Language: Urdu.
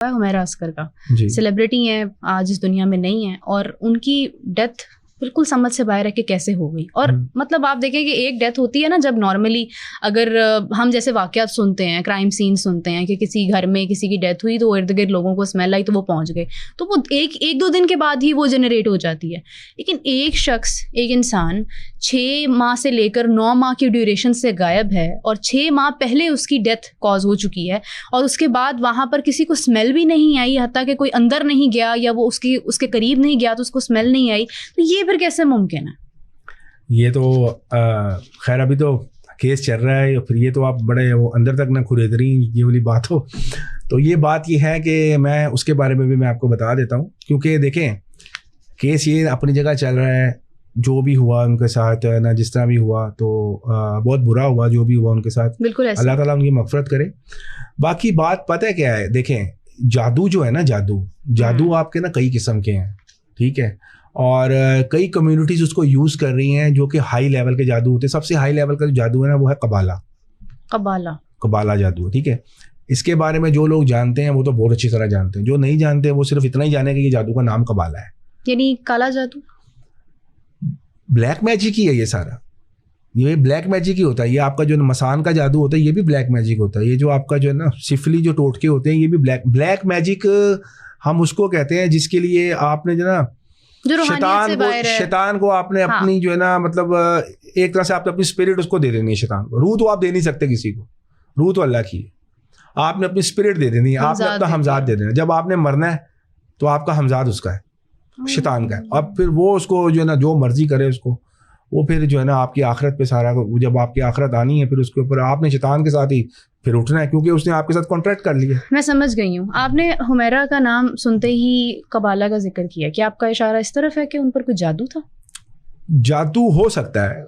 حمیرہ عسکر کا سیلیبریٹی ہیں, آج اس دنیا میں نہیں ہیں, اور ان کی ڈیتھ بالکل سمجھ سے باہر ہے کہ کیسے ہو گئی. اور مطلب آپ دیکھیں کہ ایک ڈیتھ ہوتی ہے نا, جب نارملی اگر ہم جیسے واقعات سنتے ہیں, کرائم سین سنتے ہیں کہ کسی گھر میں کسی کی ڈیتھ ہوئی تو ارد گرد لوگوں کو اسمیل آئی تو وہ پہنچ گئے, تو وہ ایک دو دن کے بعد ہی وہ جنریٹ ہو جاتی ہے. لیکن ایک شخص, ایک انسان 6 ماہ سے لے کر 9 ماہ کی ڈیوریشن سے غائب ہے, اور 6 ماہ پہلے اس کی ڈیتھ کاز ہو چکی ہے, اور اس کے بعد وہاں پر کسی کو اسمیل بھی نہیں آئی, حتیٰ کہ کوئی اندر نہیں گیا یا وہ اس کے قریب نہیں گیا تو اس کو اسمیل نہیں آئی, تو یہ پھر کیسے ممکن ہے؟ یہ تو خیر ابھی تو کیس چل رہا ہے, پھر یہ تو آپ بڑے وہ اندر تک نہ کھرید رہی یہ والی بات ہو. تو یہ بات یہ ہے کہ میں اس کے بارے میں بھی میں آپ کو بتا دیتا ہوں, کیونکہ دیکھیں کیس یہ اپنی جگہ چل رہا ہے, جو بھی ہوا ان کے ساتھ نا, جس طرح بھی ہوا تو بہت برا ہوا جو بھی ہوا ان کے ساتھ, بالکل اللہ تعالیٰ ان کی مغفرت کرے. باقی بات پتہ ہے کیا ہے, دیکھیں جادو جو ہے نا, جادو آپ کے نا کئی قسم کے ہیں, ٹھیک ہے, اور کئی کمیونٹیز اس کو یوز کر رہی ہیں جو کہ ہائی لیول کے جادو ہوتے ہیں. سب سے ہائی لیول کا جو جادو ہے نا وہ ہے قبالہ جادو ہے, ٹھیک ہے. اس کے بارے میں جو لوگ جانتے ہیں وہ تو بہت اچھی طرح جانتے ہیں, جو نہیں جانتے وہ صرف اتنا ہی جانے کہ یہ جادو کا نام قبالہ ہے, یعنی کالا جادو, بلیک میجک ہی ہے یہ سارا. یہ بلیک میجک ہی ہوتا ہے. یہ آپ کا جو مسان کا جادو ہوتا ہے یہ بھی بلیک میجک ہوتا ہے. یہ جو آپ کا جو ہے نا سفلی جو ٹوٹکے ہوتے ہیں یہ بھی بلیک میجک ہم اس کو کہتے ہیں جس کے لیے آپ نے جو نا شیطان کو آپ نے اپنی جو ہے نا مطلب ایک طرح سے آپ نے اپنی اسپرٹ اس کو دے دینی ہے. شیطان کو روح تو آپ دے نہیں سکتے کسی کو, روح تو اللہ کی ہے. آپ نے اپنی اسپرٹ دے دینی ہے, آپ نے اپنا ہمزاد دے دینا. جب آپ نے مرنا ہے تو آپ کا ہمزاد اس کا ہے, شیطان کا ہے. اب پھر وہ اس کو جو ہے نا جو مرضی کرے اس کو, وہ پھر جو ہے نا آپ کی آخرت پہ سارا, جب آپ کی آخرت آنی ہے پھر اس کے اوپر آپ نے شیطان کے ساتھ ہی پھر اٹھنا ہے, کیونکہ اس نے آپ کے ساتھ کانٹریکٹ کر لیا. میں سمجھ گئی ہوں. آپ نے حمیرہ کا نام سنتے ہی قبالہ کا ذکر کیا, کیا آپ کا اشارہ اس طرف ہے کہ ان پر کوئی جادو تھا؟ جادو ہو سکتا ہے,